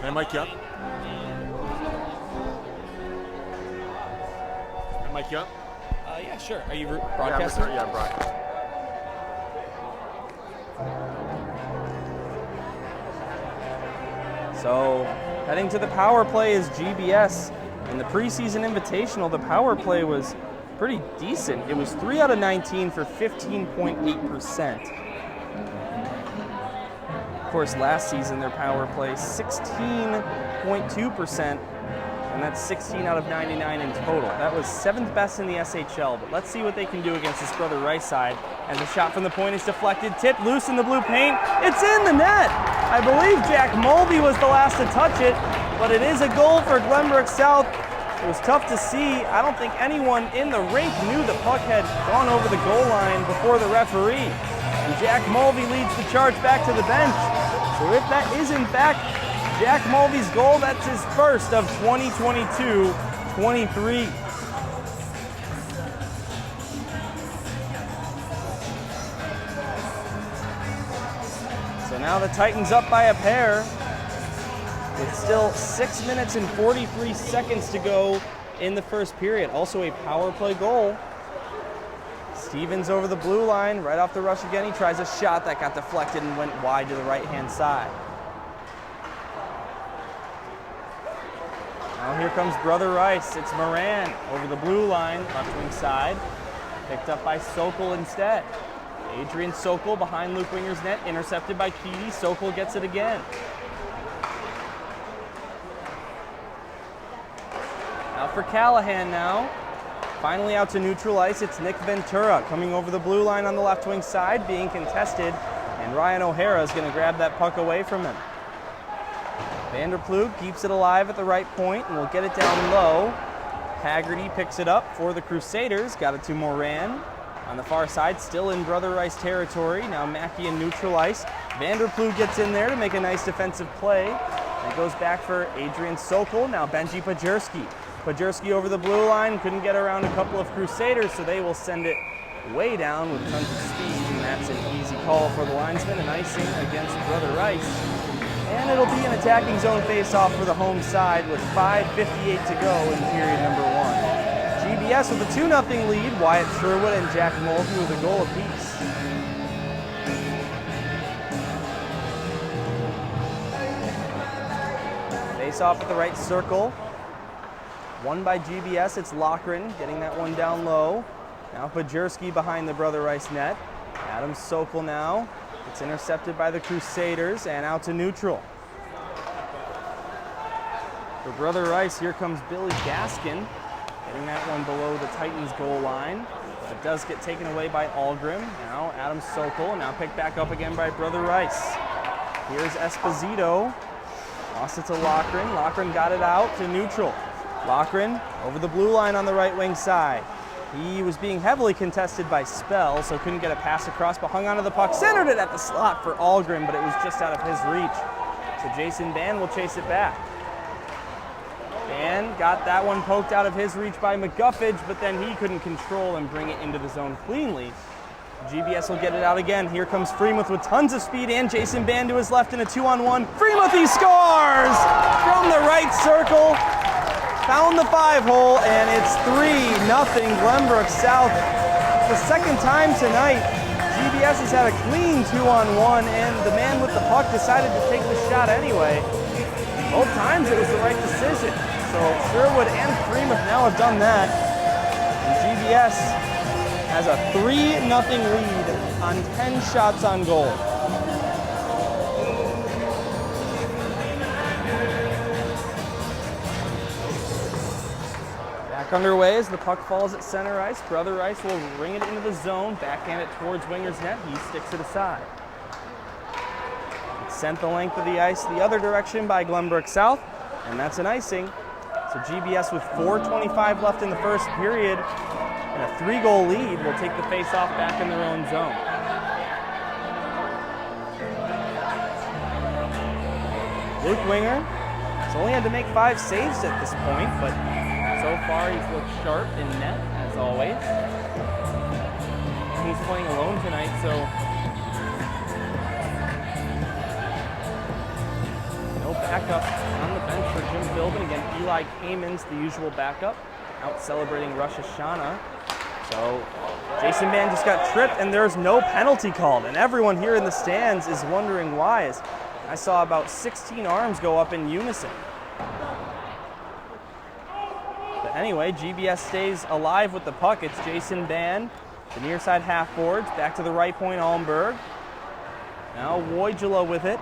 Can I mic you up? Can I mic you up? Yeah, sure. Are you broadcasting? Yeah, broadcast. So, heading to the power play is GBS. In the preseason invitational, the power play was pretty decent. It was 3 out of 19 for 15.8%. Of course, last season their power play 16.2%, and that's 16 out of 99 in total. That was 7th best in the SHL, but let's see what they can do against this Brother Rice side. As a shot from the point is deflected, tipped loose in the blue paint. It's in the net! I believe Jack Mulvey was the last to touch it, but it is a goal for Glenbrook South. It was tough to see. I don't think anyone in the rink knew the puck had gone over the goal line before the referee. And Jack Mulvey leads the charge back to the bench. So if that is in fact Jack Mulvey's goal, that's his first of 2022-23. So now the Titans up by a pair with still 6 minutes and 43 seconds to go in the first period. Also a power play goal. Stevens over the blue line, right off the rush again. He tries a shot that got deflected and went wide to the right-hand side. Now here comes Brother Rice. It's Moran over the blue line, left wing side. Picked up by Sokol instead. Adrian Sokol behind Luke Winger's net, intercepted by Keedy. Sokol gets it again. Now for Callahan now. Finally out to neutral ice, it's Nick Ventura coming over the blue line on the left wing side, being contested, and Ryan O'Hara is going to grab that puck away from him. Vanderplug keeps it alive at the right point and will get it down low. Haggerty picks it up for the Crusaders, got it to Moran. On the far side, still in Brother Rice territory, now Mackey in neutral ice. Vanderplug gets in there to make a nice defensive play. And it goes back for Adrian Sokol, now Benji Pajerski. Pajerski over the blue line, couldn't get around a couple of Crusaders, so they will send it way down with tons of speed, and that's an easy call for the linesman, an icing against Brother Rice. And it'll be an attacking zone face-off for the home side with 5:58 to go in period number 1. GBS with a 2-0 lead, Wyatt Sherwood and Jack Mulvey with a goal apiece. Face-off at the right circle. Won by GBS, it's Loughran getting that one down low. Now Pajerski behind the Brother Rice net. Adam Sokol now. It's intercepted by the Crusaders and out to neutral. For Brother Rice, here comes Billy Gaskin. Getting that one below the Titans goal line. But it does get taken away by Algrim. Now Adam Sokol, now picked back up again by Brother Rice. Here's Esposito. Lost it to Loughran. Loughran got it out to neutral. Loughran over the blue line on the right wing side. He was being heavily contested by Spell, so couldn't get a pass across, but hung onto the puck, centered it at the slot for Algrim, but it was just out of his reach. So Jason Ban will chase it back. Ban got that one poked out of his reach by McGuffage, but then he couldn't control and bring it into the zone cleanly. GBS will get it out again. Here comes Freemuth with tons of speed and Jason Ban to his left in a 2-on-1. Freemuth, he scores from the right circle. Found the 5-hole, and it's 3-0 Glenbrook South. It's the second time tonight GBS has had a clean 2-on-1, and the man with the puck decided to take the shot anyway. Both times it was the right decision. So Sherwood and Freemuth now have done that. And GBS has a 3-0 lead on 10 shots on goal. Underway as the puck falls at center ice. Brother Rice will ring it into the zone, backhand it towards Winger's net. He sticks it aside. It's sent the length of the ice the other direction by Glenbrook South, and that's an icing. So GBS with 4:25 left in the first period and a 3-goal lead will take the face-off back in their own zone. Luke Winger has only had to make 5 saves at this point, but so far, he's looked sharp in net, as always. He's playing alone tonight, so no backup on the bench for Jim Philbin. Again, Eli Kamen's the usual backup, out celebrating Rosh Hashanah. So Jason Band just got tripped, and there's no penalty called. And everyone here in the stands is wondering why. As I saw about 16 arms go up in unison. But anyway, GBS stays alive with the puck. It's Jason Band, the near side half boards, back to the right point, Almberg. Now Wojula with it.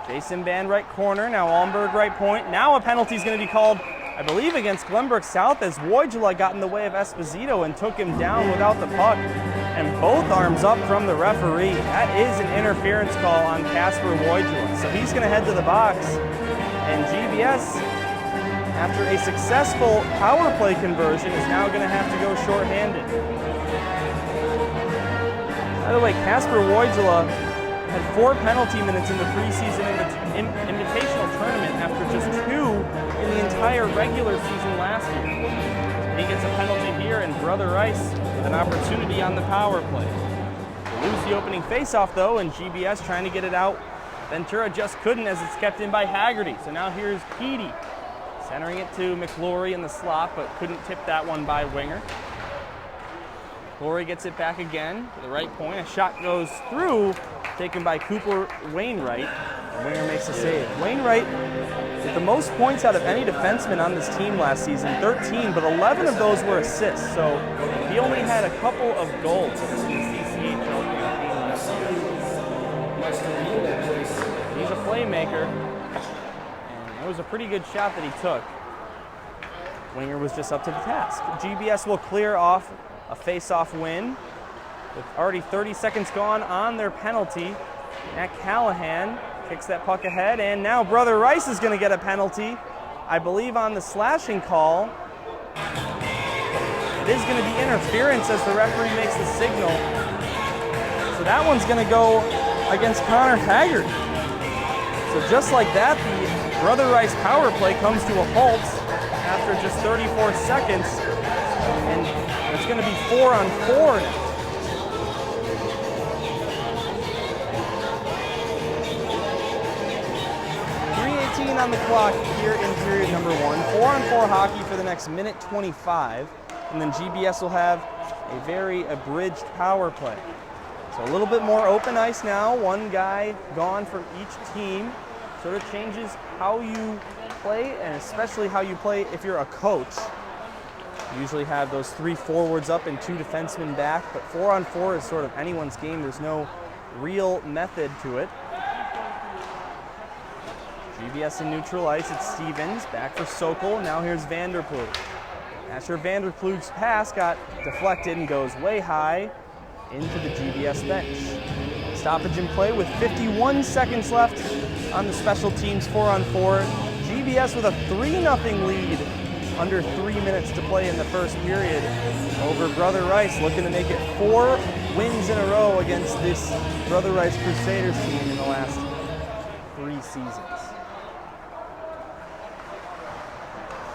Jason Band right corner, now Almberg right point. Now a penalty is going to be called, I believe, against Glenbrook South, as Wojula got in the way of Esposito and took him down without the puck. And both arms up from the referee. That is an interference call on Casper Wojula. So he's going to head to the box. And GBS, after a successful power play conversion, is now going to have to go shorthanded. By the way, Casper Wojula had 4 penalty minutes in the preseason invitational tournament after just 2 in the entire regular season last year. He gets a penalty here, and Brother Rice with an opportunity on the power play. They lose the opening faceoff though, and GBS trying to get it out. Ventura just couldn't, as it's kept in by Haggerty. So now here's Petey, centering it to McClory in the slot, but couldn't tip that one by Winger. McClory gets it back again to the right point. A shot goes through, taken by Cooper Wainwright. And Winger makes a save. Wainwright with the most points out of any defenseman on this team last season, 13, but 11 of those were assists. So he only had a couple of goals in the CCHL campaign last year. He's a playmaker, and it was a pretty good shot that he took. Winger was just up to the task. GBS will clear off a face-off win with already 30 seconds gone on their penalty. Matt Callahan kicks that puck ahead, and now Brother Rice is going to get a penalty, I believe, on the slashing call. It is going to be interference as the referee makes the signal. So that one's going to go against Connor Haggard. So just like that, the Brother Rice power play comes to a halt after just 34 seconds, and it's going to be 4-on-4 now. 3:18 on the clock here in period number 1. 4-on-4 hockey for the next minute 25, and then GBS will have a very abridged power play. So a little bit more open ice now. One guy gone for each team. Sort of changes how you play, and especially how you play if you're a coach. You usually have those 3 forwards up and 2 defensemen back, but 4-on-4 is sort of anyone's game. There's no real method to it. GBS in neutral ice, it's Stevens, back for Sokol, now here's Vanderploeg. Asher Vanderploeg's pass got deflected and goes way high into the GBS bench. Stoppage in play with 51 seconds left on the special teams 4-on-4. GBS with a 3-0 lead. Under 3 minutes to play in the first period over Brother Rice, looking to make it 4 wins in a row against this Brother Rice Crusaders team in the last 3 seasons.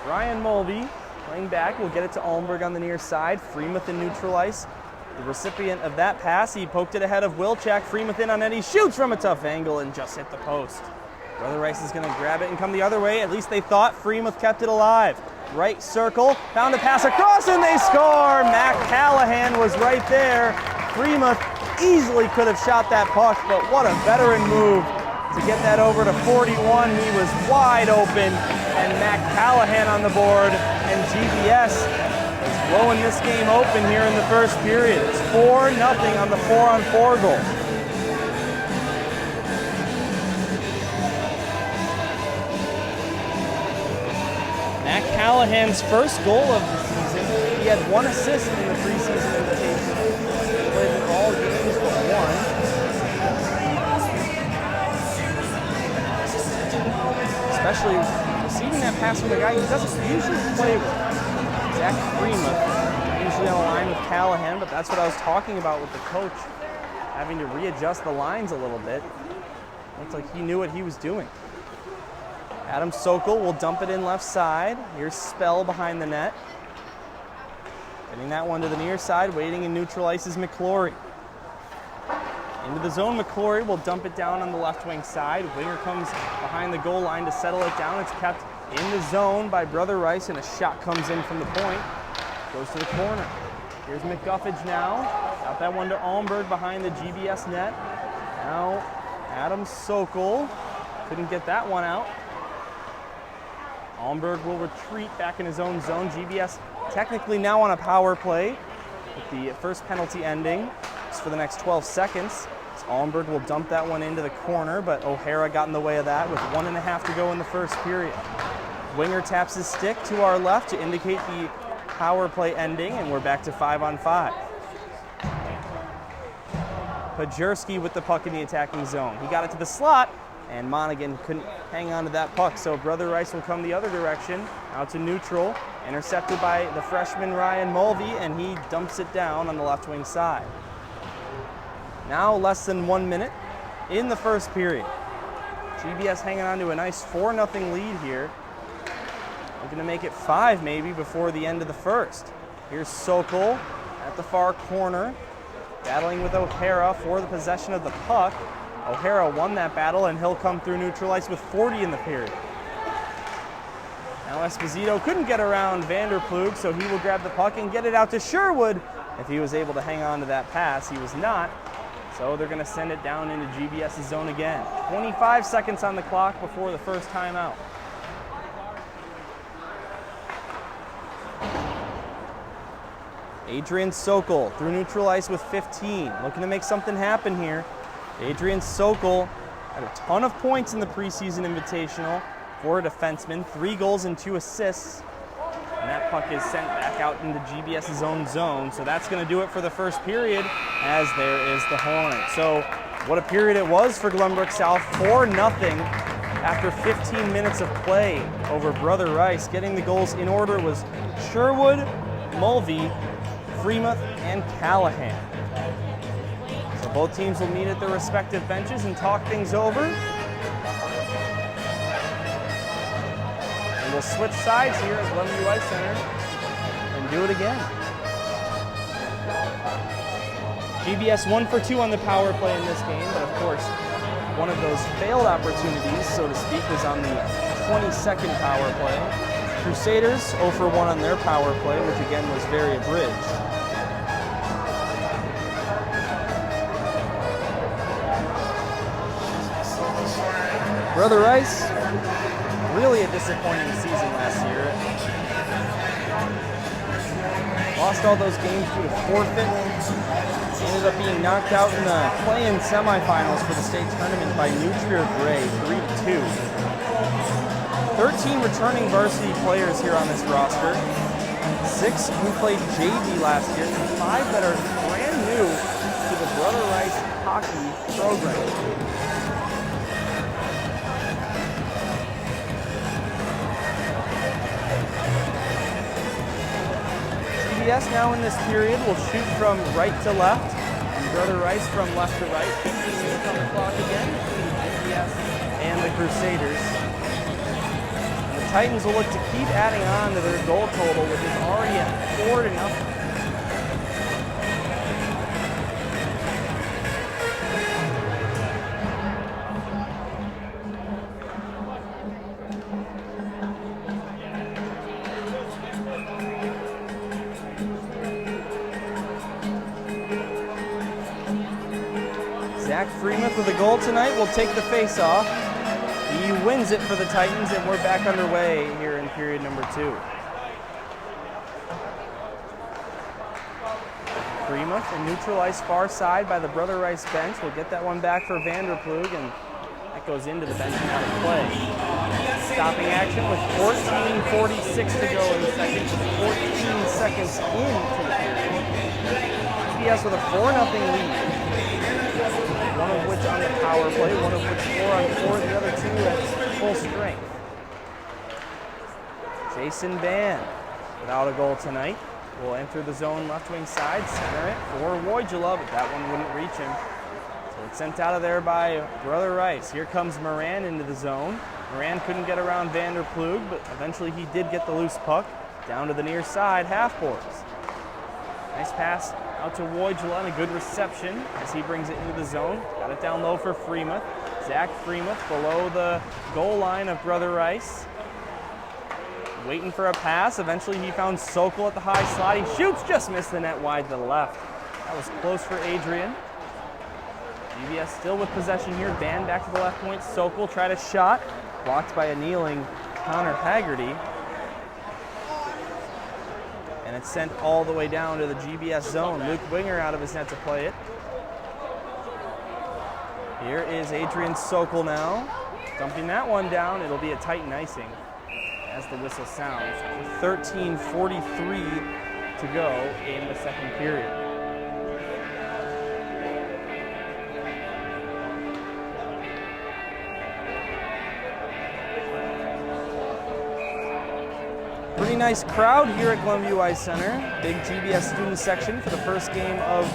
Ryan Mulvey playing back, will get it to Almberg on the near side. Freemuth in neutral ice. The recipient of that pass, he poked it ahead of Wilczak. Freemuth in on net, he shoots from a tough angle and just hit the post. Brother Rice is going to grab it and come the other way. At least they thought. Freemuth kept it alive. Right circle, found a pass across, and they score! Matt Callahan was right there. Freemuth easily could have shot that puck, but what a veteran move to get that over to 41. He was wide open, and Matt Callahan on the board, and GBS is blowing this game open here in the first period. It's 4-0 on the 4-on-4 goal. Matt Callahan's first goal of the season. He had 1 assist in the preseason invitation. He played in all games but 1. Especially receiving that pass from a guy who doesn't usually play with. Zach Freemuth, usually on a line with Callahan, but that's what I was talking about with the coach, having to readjust the lines a little bit. Looks like he knew what he was doing. Adam Sokol will dump it in left side. Here's Spell behind the net. Getting that one to the near side, waiting in neutral ice is McClory. Into the zone, McClory will dump it down on the left wing side. Winger comes behind the goal line to settle it down. It's kept in the zone by Brother Rice, and a shot comes in from the point. Goes to the corner. Here's McGuffage now. Got that one to Almberg behind the GBS net. Now Adam Sokol couldn't get that one out. Almberg will retreat back in his own zone. GBS technically now on a power play with the first penalty ending. It's for the next 12 seconds. Almberg will dump that one into the corner, but O'Hara got in the way of that with 1.5 to go in the first period. Winger taps his stick to our left to indicate the power play ending, and we're back to 5-on-5. Pajerski with the puck in the attacking zone. He got it to the slot, and Monaghan couldn't hang on to that puck, so Brother Rice will come the other direction, out to neutral, intercepted by the freshman Ryan Mulvey, and he dumps it down on the left wing side. Now less than 1 minute in the first period. GBS hanging on to a nice 4-0 lead here. We're gonna make it 5 maybe before the end of the first. Here's Sokol at the far corner, battling with O'Hara for the possession of the puck. O'Hara won that battle, and he'll come through neutral ice with 40 in the period. Now Esposito couldn't get around Vanderplug, so he will grab the puck and get it out to Sherwood. If he was able to hang on to that pass, he was not. So they're gonna send it down into GBS's zone again. 25 seconds on the clock before the first timeout. Adrian Sokol through neutral ice with 15, looking to make something happen here. Adrian Sokol had a ton of points in the preseason invitational for a defenseman, 3 goals and 2 assists. And that puck is sent back out into GBS's own zone. So that's going to do it for the first period, as there is the horn. So what a period it was for Glenbrook South. 4-0 after 15 minutes of play over Brother Rice. Getting the goals in order was Sherwood, Mulvey, Freemuth, and Callahan. So both teams will meet at their respective benches and talk things over. And we'll switch sides here at Glenview Ice Center and do it again. GBS 1 for 2 on the power play in this game, but of course, one of those failed opportunities, so to speak, was on the 22nd power play. Crusaders 0 for 1 on their power play, which again was very abridged. Brother Rice, really a disappointing season last year. Lost all those games due to forfeit. Ended up being knocked out in the play-in semifinals for the state tournament by New Trier Gray, 3-2. 13 returning varsity players here on this roster. 6 who played JV last year, and 5 that are brand new to the Brother Rice hockey program. GBS now in this period will shoot from right to left, and Brother Rice from left to right. 15 minutes on the clock again between GBS and the Crusaders. And the Titans will look to keep adding on to their goal total, which is already at 4-0. Zach Freemuth with a goal tonight will take the face-off. He wins it for the Titans, and we're back underway here in period number 2. Freemuth in neutral ice far side by the Brother Rice bench. We'll get that one back for Vanderplug, and that goes into the bench and out of play. Stopping action with 14:46 to go in the second, 14 seconds into the period. GBS with a 4-0 lead. One of which on the power play, one of which 4-on-4, the other 2 at full strength. Jason Ban, without a goal tonight, will enter the zone left wing side, center it for Wojula, but that one wouldn't reach him. So it's sent out of there by Brother Rice. Here comes Moran into the zone. Moran couldn't get around Vanderplug, but eventually he did get the loose puck down to the near side, half boards. Nice pass Out to Wojla, and a good reception as he brings it into the zone. Got it down low for Freemuth. Zach Freemuth below the goal line of Brother Rice. Waiting for a pass. Eventually he found Sokol at the high slot. He shoots, just missed the net wide to the left. That was close for Adrian. GBS still with possession here. Van back to the left point. Sokol tried a shot. Blocked by a kneeling Connor Haggerty. And it's sent all the way down to the GBS zone. Luke Winger out of his net to play it. Here is Adrian Sokol now. Dumping that one down. It'll be a Titan icing as the whistle sounds. 13:43 to go in the second period. Pretty nice crowd here at Glenview Ice Center. Big GBS student section for the first game of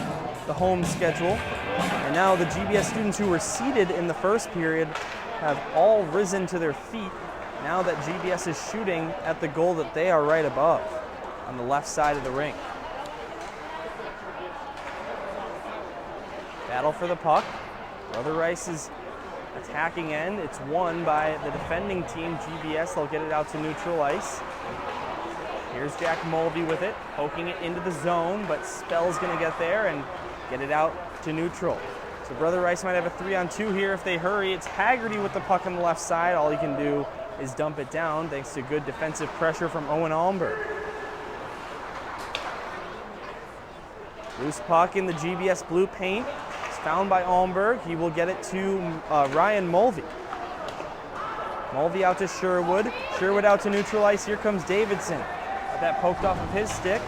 the home schedule. And now the GBS students who were seated in the first period have all risen to their feet now that GBS is shooting at the goal that they are right above on the left side of the rink. Battle for the puck. Brother Rice's attacking end. It's won by the defending team, GBS. They'll get it out to neutral ice. Here's Jack Mulvey with it, poking it into the zone, but Spell's gonna get there and get it out to neutral. So Brother Rice might have a 3-on-2 here if they hurry. It's Haggerty with the puck on the left side. All he can do is dump it down thanks to good defensive pressure from Owen Almberg. Loose puck in the GBS blue paint. It's found by Almberg. He will get it to Ryan Mulvey. Mulvey out to Sherwood. Sherwood out to neutral ice. Here comes Davidson. Got that poked off of his stick.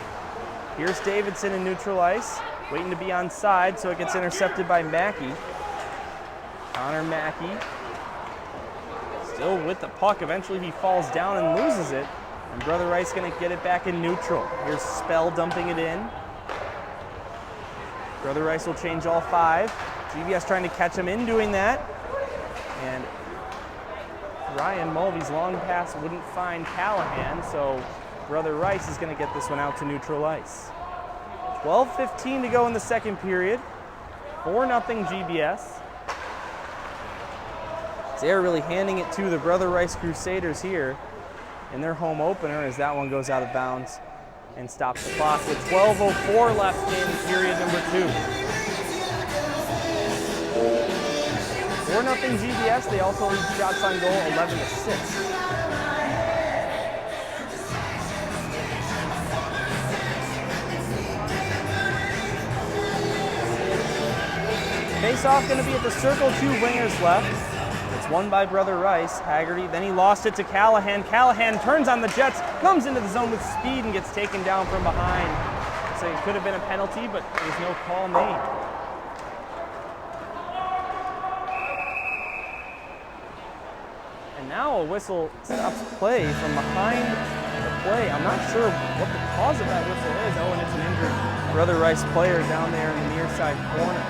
Here's Davidson in neutral ice. Waiting to be on side, so it gets intercepted by Mackey. Connor Mackey. Still with the puck. Eventually he falls down and loses it. And Brother Rice gonna get it back in neutral. Here's Spell dumping it in. Brother Rice will change all 5. GBS trying to catch him in doing that. And Ryan Mulvey's long pass wouldn't find Callahan, so Brother Rice is gonna get this one out to neutral ice. 12:15 to go in the second period. 4-0 GBS. They're really handing it to the Brother Rice Crusaders here in their home opener as that one goes out of bounds and stops the clock with 12:04 left in period number 2. 4-0 GBS. They also lead shots on goal 11-6. Face-off going to be at the circle, 2 wingers left. It's won by Brother Rice. Haggerty, then he lost it to Callahan. Callahan turns on the Jets, comes into the zone with speed and gets taken down from behind. So it could have been a penalty, but there's no call made. And now a whistle stops play from behind the play. I'm not sure what the cause of that whistle is. Oh, and it's an injured Brother Rice player down there in the near side corner.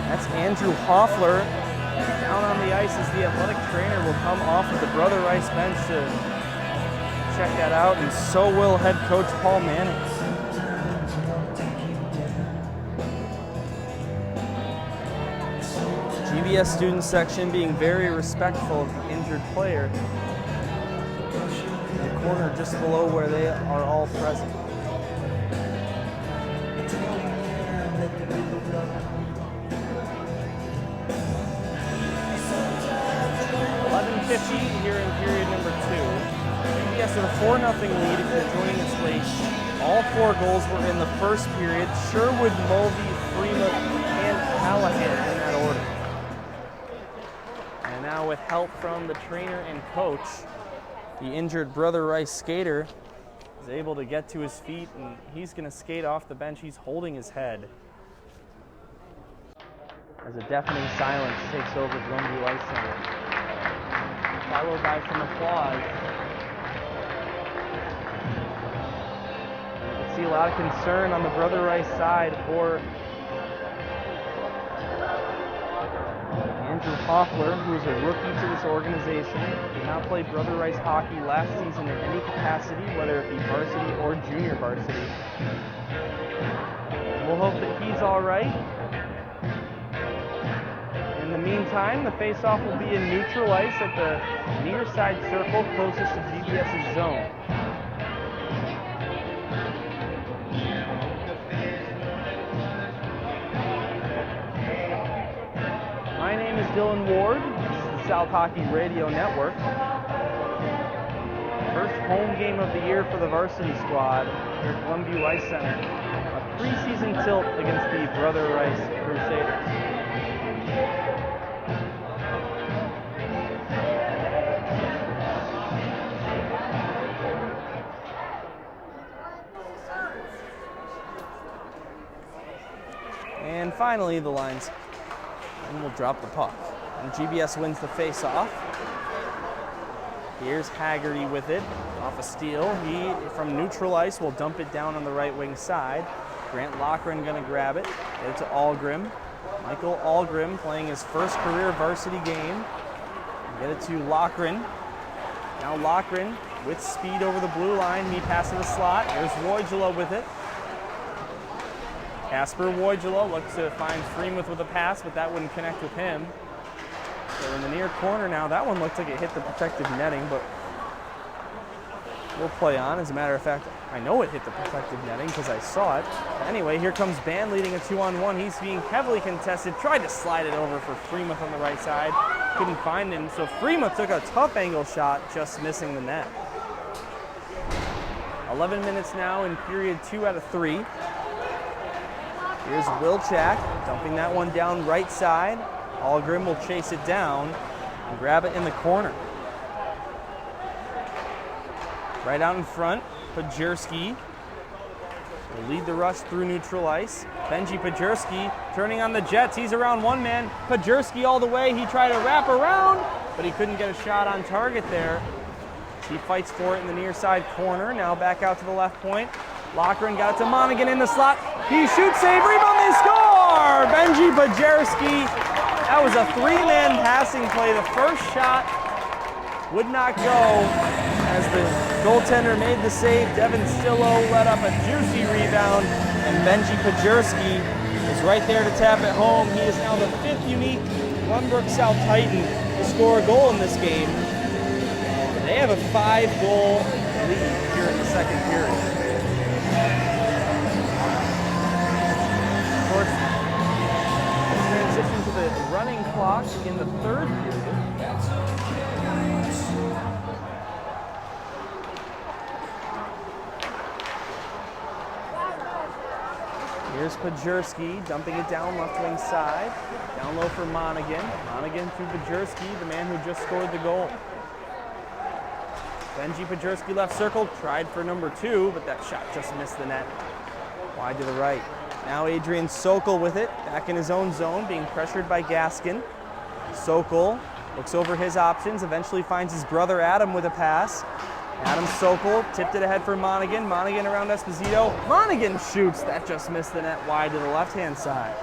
That's Andrew Hoffler. Down on the ice as the athletic trainer will come off of the Brother Rice bench to check that out, and so will head coach Paul Manning. GBS student section being very respectful of the injured player. In the corner just below where they are all present. 11:50 here in period number 2. GBS with a 4-0 lead if you're joining us late. All 4 goals were in the first period. Sherwood, Mulvey, Freemuth, and Callahan in that order. And now with help from the trainer and coach, the injured Brother Rice skater is able to get to his feet, and he's going to skate off the bench. He's holding his head as a deafening silence takes over Glenview Ice Center, followed by some applause. And you can see a lot of concern on the Brother Rice side for Andrew Hoffler, who is a rookie to this organization, did not play Brother Rice hockey last season in any capacity, whether it be varsity or junior varsity. We'll hope that he's all right. In the meantime, the face-off will be in neutral ice at the near side circle closest to GBS's zone. My name is Dylan Ward. This is the South Hockey Radio Network. First home game of the year for the varsity squad here at Glenview Ice Center. A preseason tilt against the Brother Rice Crusaders. And finally, the lines and will drop the puck. And GBS wins the face-off. Here's Haggerty with it, off a steal. He, from neutral ice, will dump it down on the right wing side. Grant Lochran gonna grab it, get it to Algrim. Michael Algrim playing his first career varsity game. Get it to Lochran. Now Lochran with speed over the blue line. He passes the slot. There's Wojula with it. Casper Wojula looks to find Freemuth with a pass, but that wouldn't connect with him. So in the near corner now, that one looked like it hit the protective netting, but we'll play on. As a matter of fact, I know it hit the protective netting because I saw it. But anyway, here comes Band leading a 2-on-1. He's being heavily contested. Tried to slide it over for Freemuth on the right side. Couldn't find him, so Freemuth took a tough angle shot, just missing the net. 11 minutes now in period 2 out of 3. Here's Wilczak, dumping that one down right side. Algrim will chase it down and grab it in the corner. Right out in front, Pajurski will lead the rush through neutral ice. Benji Pajurski turning on the Jets. He's around one man. Pajurski all the way. He tried to wrap around, but he couldn't get a shot on target there. He fights for it in the near side corner. Now back out to the left point. Lochran got it to Monaghan in the slot. He shoots, save, rebound, they score! Benji Pajurski. That was a three-man passing play. The first shot would not go as the goaltender made the save. Devin Stillo let up a juicy rebound, and Benji Pajurski is right there to tap it home. He is now the 5th unique Glenbrook South Titan to score a goal in this game. They have a 5-goal lead here in the second period. Of course, transition to the running clock in the third period. Here's Pajurski dumping it down left wing side. Down low for Monaghan. Monaghan to Pajurski, the man who just scored the goal. Benji Pajurski left circle, tried for number 2, but that shot just missed the net. Wide to the right. Now Adrian Sokol with it, back in his own zone, being pressured by Gaskin. Sokol looks over his options, eventually finds his brother Adam with a pass. Adam Sokol tipped it ahead for Monaghan. Monaghan around Esposito. Monaghan shoots, that just missed the net wide to the left-hand side.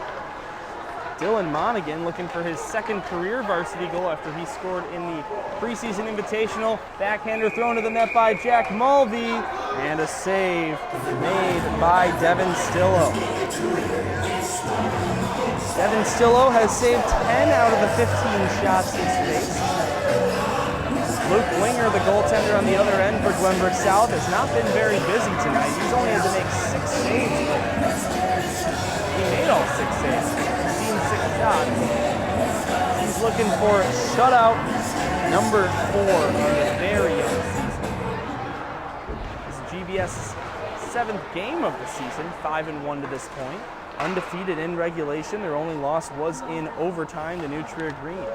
Dylan Monaghan looking for his second career varsity goal after he scored in the preseason invitational. Backhander thrown to the net by Jack Mulvey, and a save made by Devin Stillo. Devin Stillo has saved 10 out of the 15 shots he's faced. Luke Winger, the goaltender on the other end for Glenbrook South, has not been very busy tonight. He's only had to make 6 saves, but he made all 6 saves. 6 shots. He's looking for shutout number 4 on the very young season. This is GBS' 7th game of the season, 5-1 to this point. Undefeated in regulation. Their only loss was in overtime to New Trier Green.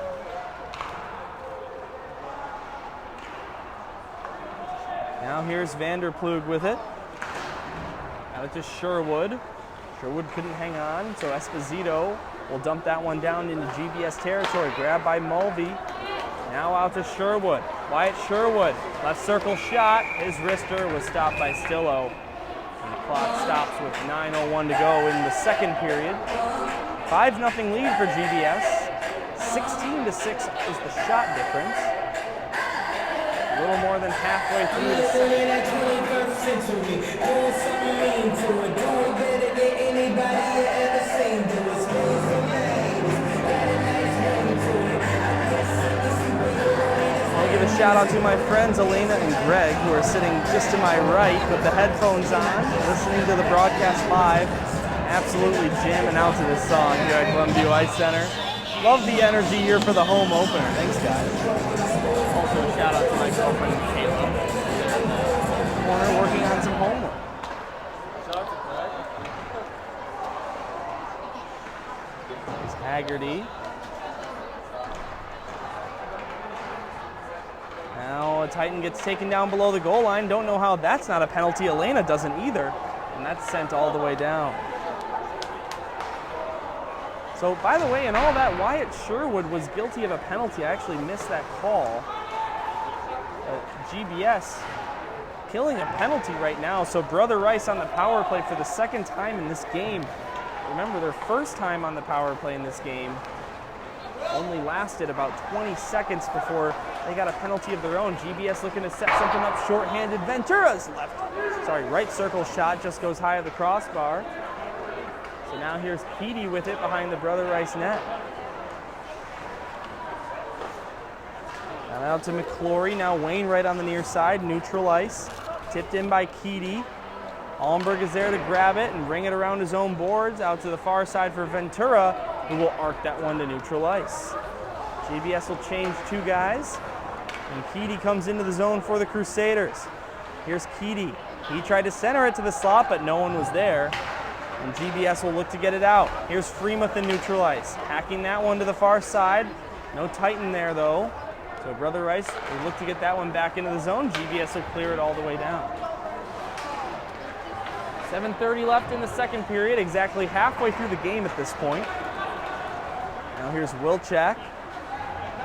Now here's Vanderplug with it. Got it to Sherwood. Sherwood couldn't hang on, so Esposito will dump that one down into GBS territory. Grabbed by Mulvey. Now out to Sherwood. Wyatt Sherwood. Left circle shot. His wrister was stopped by Stillo. And the clock stops with 9:01 to go in the second period. 5-0 lead for GBS. 16-6 is the shot difference. A little more than halfway through the second. I'll give a shout out to my friends Elena and Greg, who are sitting just to my right with the headphones on, listening to the broadcast live. Absolutely jamming out to this song here at Glenview Ice Center. Love the energy here for the home opener. Thanks, guys. Also a shout out to my girlfriend Kayla. Corner working on some homework. There's Haggerty. Now a Titan gets taken down below the goal line. Don't know how that's not a penalty. Elena doesn't either. And that's sent all the way down. So, by the way, in all that, Wyatt Sherwood was guilty of a penalty. I actually missed that call. GBS killing a penalty right now. So Brother Rice on the power play for the second time in this game. Remember, their first time on the power play in this game only lasted about 20 seconds before they got a penalty of their own. GBS looking to set something up shorthanded. Ventura's right circle shot just goes high of the crossbar. So now here's Keedy with it behind the Brother Rice net. And out to McClory. Now Wainwright on the near side, neutral ice. Tipped in by Keedy. Allenberg is there to grab it and bring it around his own boards. Out to the far side for Ventura, who will arc that one to neutral ice. GBS will change two guys. And Keedy comes into the zone for the Crusaders. Here's Keedy. He tried to center it to the slot, but no one was there. And GBS will look to get it out. Here's Freemuth in neutral ice. Hacking that one to the far side. No Titan there, though. So Brother Rice will look to get that one back into the zone. GBS will clear it all the way down. 7:30 left in the second period, exactly halfway through the game at this point. Now here's Wilczak.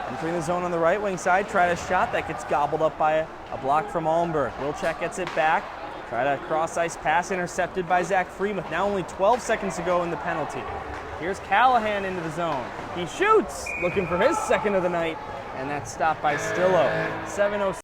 Entering the zone on the right wing side. Tried a shot that gets gobbled up by a block from Allenberg. Wilczak gets it back. Try to cross-ice pass intercepted by Zach Freemuth. Now only 12 seconds to go in the penalty. Here's Callahan into the zone. He shoots, looking for his second of the night, and that's stopped by Stillo. 7:06.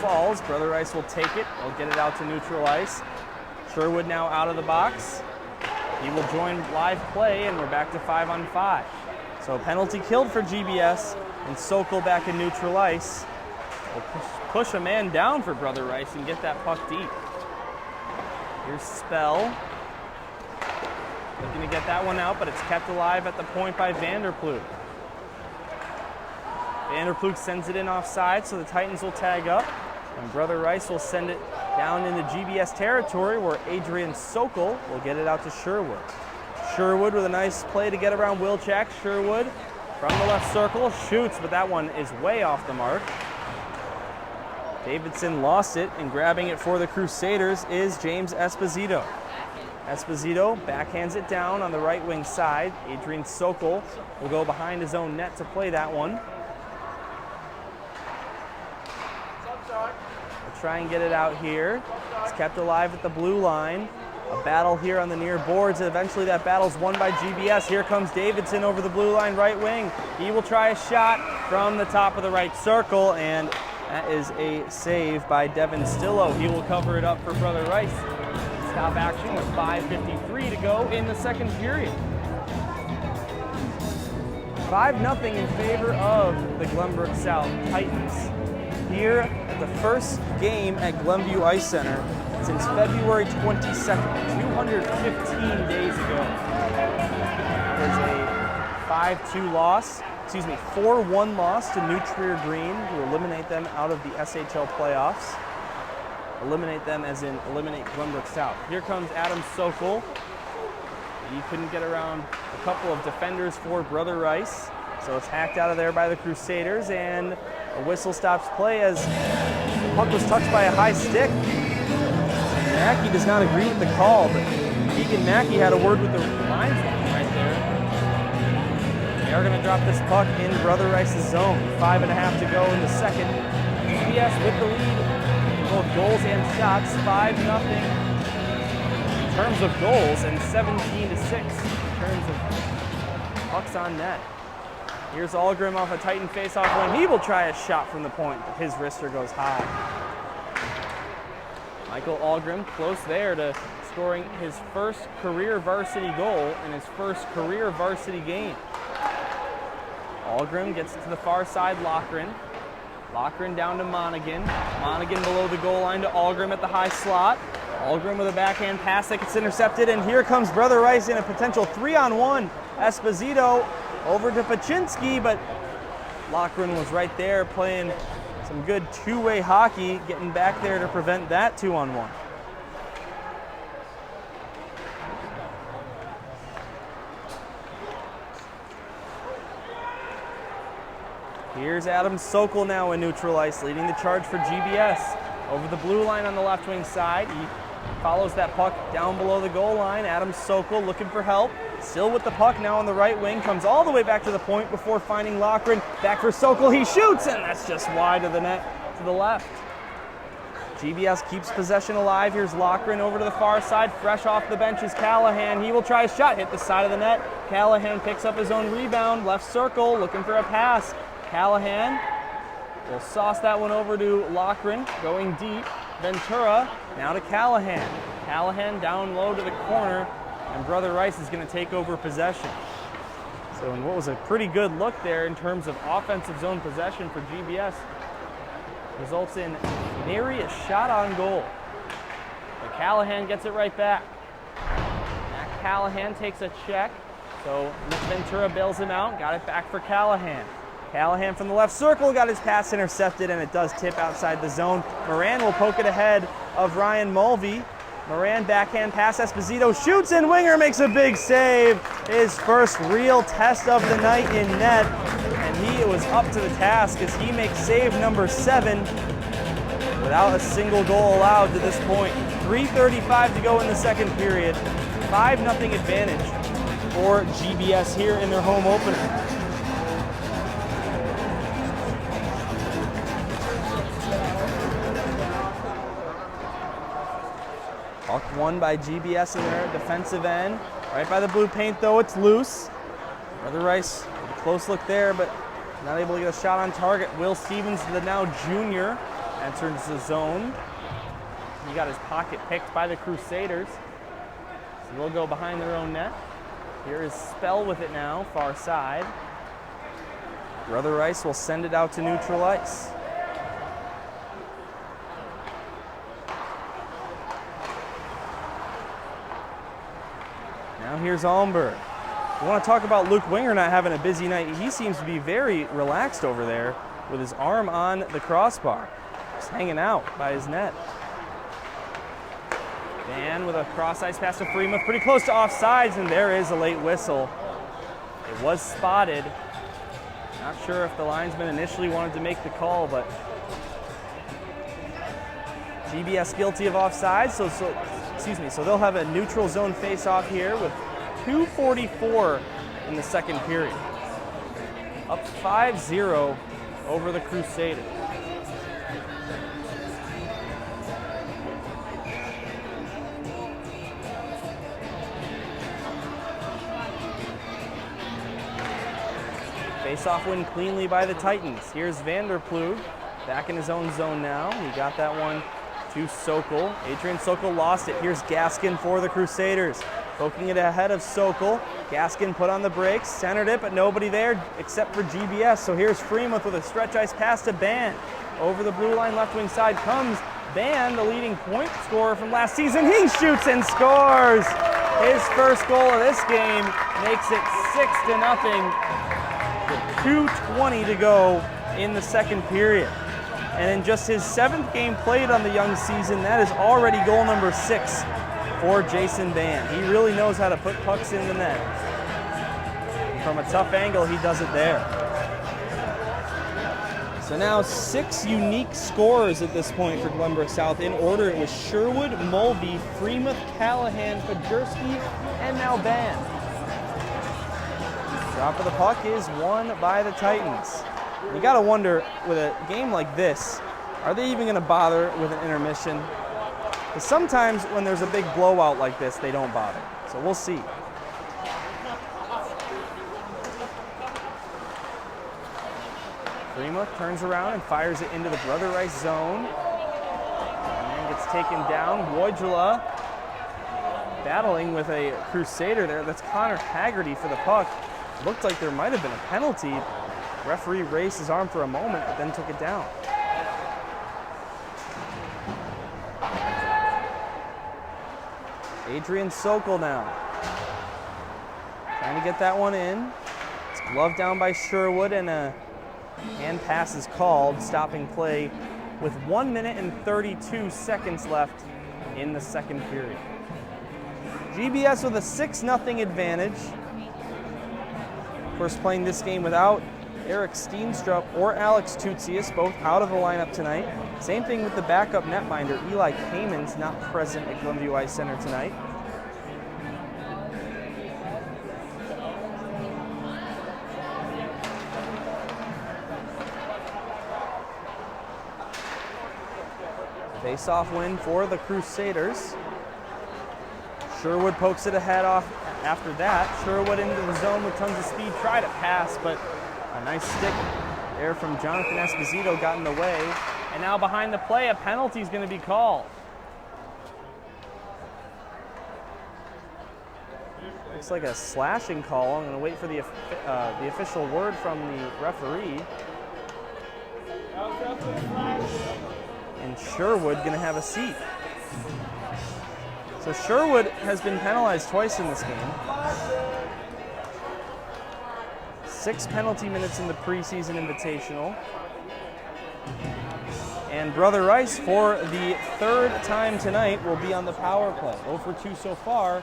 Falls. Brother Rice will take it. He'll get it out to neutral ice. Sherwood now out of the box. He will join live play, and we're back to 5-on-5. So penalty killed for GBS, and Sokol back in neutral ice. Will push a man down for Brother Rice and get that puck deep. Here's Spell. Looking to get that one out, but it's kept alive at the point by Vanderploeg. Vanderploeg sends it in offside, so the Titans will tag up. And Brother Rice will send it down into GBS territory, where Adrian Sokol will get it out to Sherwood. Sherwood with a nice play to get around Wilczak. Sherwood from the left circle shoots, but that one is way off the mark. Davidson lost it, and grabbing it for the Crusaders is James Esposito. Esposito backhands it down on the right wing side. Adrian Sokol will go behind his own net to play that one. Try and get it out here. It's kept alive at the blue line. A battle here on the near boards, and eventually that battle's won by GBS. Here comes Davidson over the blue line right wing. He will try a shot from the top of the right circle, and that is a save by Devin Stillo. He will cover it up for Brother Rice. Stop action with 5:53 to go in the second period. 5-0 in favor of the Glenbrook South Titans. Here at the first game at Glenview Ice Center since February 22nd, 215 days ago. It was a 4-1 loss to New Trier Green to eliminate them out of the SHL playoffs. Eliminate them as in eliminate Glenbrook South. Here comes Adam Sokol. He couldn't get around a couple of defenders for Brother Rice. So it's hacked out of there by the Crusaders, and a whistle stops play as the puck was touched by a high stick. Mackey does not agree with the call, but Keegan Mackey had a word with the linesman right there. They are going to drop this puck in Brother Rice's zone. 5.5 to go in the second. GBS with the lead in both goals and shots, 5-0 in terms of goals and 17-6 in terms of pucks on net. Here's Algrim off a Titan faceoff win. He will try a shot from the point, but his wrister goes high. Michael Algrim close there to scoring his first career varsity goal in his first career varsity game. Algrim gets it to the far side, Lochran. Lochran down to Monaghan. Monaghan below the goal line to Algrim at the high slot. Algrim with a backhand pass that gets intercepted, and here comes Brother Rice in a potential 3-on-1. Esposito over to Paczynski, but Lochran was right there playing some good two-way hockey, getting back there to prevent that 2-on-1. Here's Adam Sokol now in neutral ice, leading the charge for GBS. Over the blue line on the left wing side. He follows that puck down below the goal line. Adam Sokol looking for help. Still with the puck now on the right wing. Comes all the way back to the point before finding Lochran. Back for Sokol. He shoots, and that's just wide of the net to the left. GBS keeps possession alive. Here's Lochran over to the far side. Fresh off the bench is Callahan. He will try a shot. Hit the side of the net. Callahan picks up his own rebound. Left circle. Looking for a pass. Callahan will sauce that one over to Lochran. Going deep. Ventura now to Callahan. Callahan down low to the corner, and Brother Rice is going to take over possession. So in what was a pretty good look there in terms of offensive zone possession for GBS, results in nary a shot on goal. But Callahan gets it right back. Matt Callahan takes a check, so Nick Ventura bails him out. Got it back for Callahan. Callahan from the left circle got his pass intercepted, and it does tip outside the zone. Moran will poke it ahead of Ryan Mulvey. Moran backhand pass, Esposito shoots, and Winger makes a big save. His first real test of the night in net, and he was up to the task as he makes save number 7 without a single goal allowed to this point. 3:35 to go in the second period. 5-0 advantage for GBS here in their home opener. Puck won by GBS in their defensive end. Right by the blue paint, though, it's loose. Brother Rice with a close look there, but not able to get a shot on target. Will Stevens, the now junior, enters the zone. He got his pocket picked by the Crusaders. So they'll go behind their own net. Here is Spell with it now, far side. Brother Rice will send it out to neutral ice. Now here's Almberg. We want to talk about Luke Winger not having a busy night. He seems to be very relaxed over there with his arm on the crossbar, just hanging out by his net. Dan with a cross-ice pass to Freeman, pretty close to offsides, and there is a late whistle. It was spotted. Not sure if the linesman initially wanted to make the call, but GBS guilty of offsides, so they'll have a neutral zone face-off here with 2:44 in the second period. Up 5-0 over the Crusaders. Face-off win cleanly by the Titans. Here's Vanderploeg back in his own zone now. He got that one to Sokol. Adrian Sokol lost it. Here's Gaskin for the Crusaders. Poking it ahead of Sokol. Gaskin put on the brakes, centered it, but nobody there except for GBS. So here's Freemuth with a stretch ice pass to Ban. Over the blue line left wing side comes Ban, the leading point scorer from last season. He shoots and scores! His first goal of this game makes it 6-0 with 2:20 to go in the second period. And in just his 7th game played on the young season, that is already goal number 6 for Jason Band. He really knows how to put pucks in the net. From a tough angle, he does it there. So now 6 unique scorers at this point for Glenbrook South. In order, it was Sherwood, Mulvey, Freemuth, Callahan, Fajerski, and now Band. Drop of the puck is won by the Titans. You gotta wonder, with a game like this, are they even gonna bother with an intermission? Because sometimes when there's a big blowout like this, they don't bother. So we'll see. Freemuth turns around and fires it into the Brother Rice zone. And then gets taken down. Wojula battling with a Crusader there. That's Connor Haggerty for the puck. Looked like there might have been a penalty. Referee raised his arm for a moment, but then took it down. Adrian Sokol now. Trying to get that one in. It's gloved down by Sherwood, and a hand pass is called, stopping play with 1 minute and 32 seconds left in the second period. GBS with a 6-0 advantage. Of course, playing this game without Eric Steenstrup or Alex Tutsius, both out of the lineup tonight. Same thing with the backup netminder, Eli Kamens, not present at Glenview Ice Center tonight. Face-off win for the Crusaders. Sherwood pokes it ahead off after that. Sherwood into the zone with tons of speed. Tried to pass, but a nice stick there from Jonathan Esposito got in the way. And now behind the play, a penalty is going to be called. Looks like a slashing call. I'm going to wait for the official word from the referee. And Sherwood going to have a seat. So Sherwood has been penalized twice in this game. 6 penalty minutes in the preseason invitational. And Brother Rice, for the 3rd time tonight, will be on the power play. 0 for 2 so far.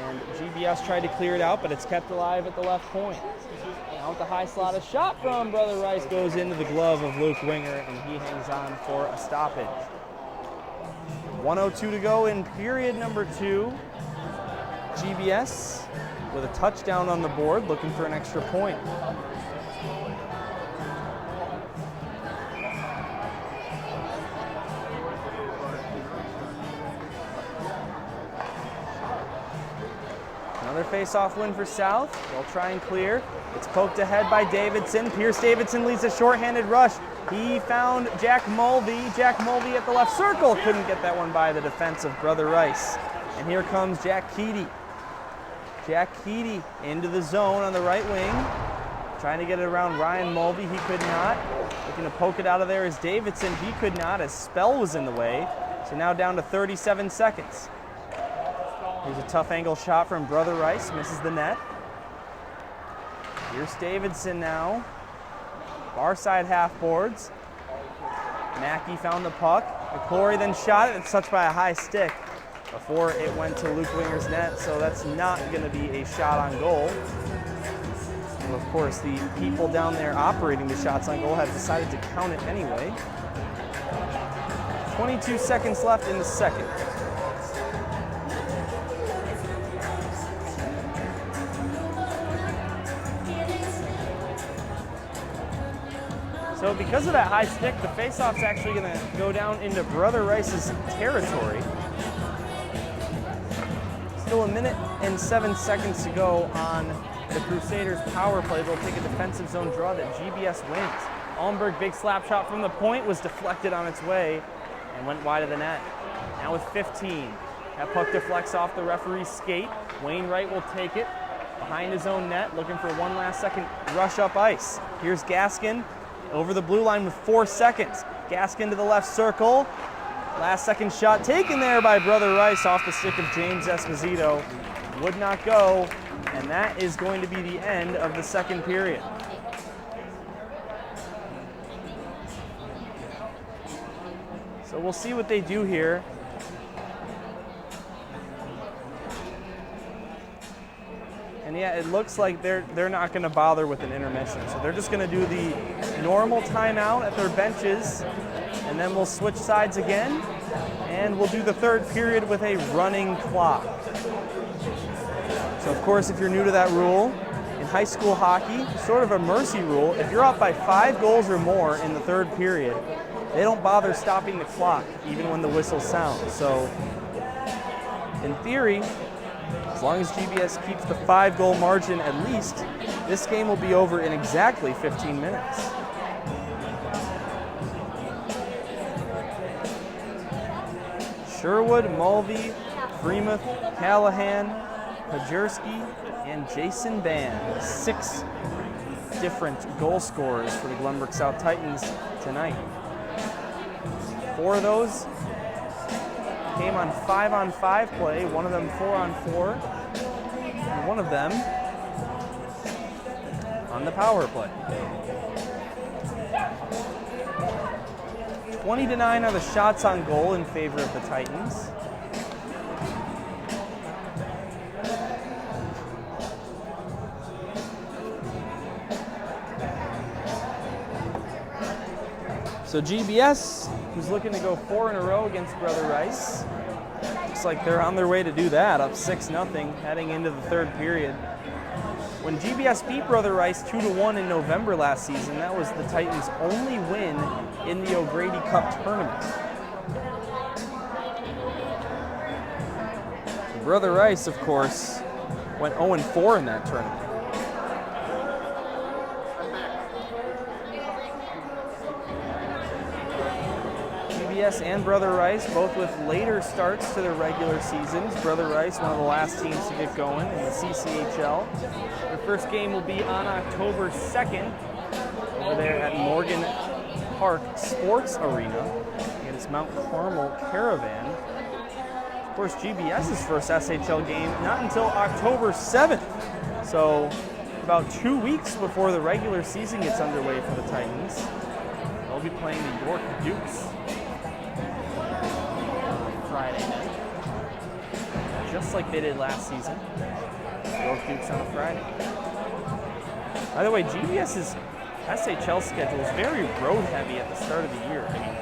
And GBS tried to clear it out, but it's kept alive at the left point. Now with the high slot, a shot from Brother Rice goes into the glove of Luke Winger, and he hangs on for a stoppage. 1:02 to go in period number 2. GBS with a touchdown on the board, looking for an extra point. Another face-off win for South. They'll try and clear. It's poked ahead by Davidson. Pierce Davidson leads a shorthanded rush. He found Jack Mulvey. Jack Mulvey at the left circle. Couldn't get that one by the defense of Brother Rice. And here comes Jack Keedy. Jack Keedy into the zone on the right wing. Trying to get it around Ryan Mulvey. He could not. Looking to poke it out of there is Davidson. He could not as Spell was in the way. So now down to 37 seconds. Here's a tough angle shot from Brother Rice. Misses the net. Here's Davidson now. Far side half boards. Mackey found the puck. McClory then shot it. It's touched by a high stick before it went to Luke Winger's net, so that's not going to be a shot on goal. And of course, the people down there operating the shots on goal have decided to count it anyway. 22 seconds left in the second. So because of that high stick, the faceoff's actually going to go down into Brother Rice's territory. Still 1 minute and 7 seconds to go on the Crusaders' power play. They'll take a defensive zone draw that GBS wins. Allenberg, big slap shot from the point, was deflected on its way and went wide of the net. Now with 15, that puck deflects off the referee's skate. Wainwright will take it behind his own net, looking for one last second rush up ice. Here's Gaskin. Over the blue line with 4 seconds. Gaskin to the left circle. Last second shot taken there by Brother Rice off the stick of James Esposito. Would not go, and that is going to be the end of the second period. So we'll see what they do here. And yeah, it looks like they're not going to bother with an intermission. So they're just going to do the normal timeout at their benches, and then we'll switch sides again, and we'll do the third period with a running clock. So of course, if you're new to that rule, in high school hockey, sort of a mercy rule, if you're up by 5 goals or more in the third period, they don't bother stopping the clock even when the whistle sounds. So in theory, as long as GBS keeps the 5-goal margin at least, this game will be over in exactly 15 minutes. Sherwood, Mulvey, Freemuth, Callahan, Pajerski, and Jason Band. 6 different goal scorers for the Glenbrook South Titans tonight. 4 of those came on 5-on-5 play, one of them 4-on-4, and one of them on the power play. 20-9 are the shots on goal in favor of the Titans. So GBS, who's looking to go 4 in a row against Brother Rice. Looks like they're on their way to do that, up 6-0, heading into the third period. When GBS beat Brother Rice 2-1 in November last season, that was the Titans' only win in the O'Grady Cup tournament. Brother Rice, of course, went 0-4 in that tournament. GBS and Brother Rice, both with later starts to their regular seasons. Brother Rice, one of the last teams to get going in the CCHL. Their first game will be on October 2nd over there at Morgan Park Sports Arena against Mount Carmel Caravan. Of course, GBS's first SHL game not until October 7th. So about 2 weeks before the regular season gets underway for the Titans. They'll be playing the York Dukes Friday night, just like they did last season. York Dukes on a Friday. By the way, GBS's SHL schedule is very road heavy at the start of the year. I mean,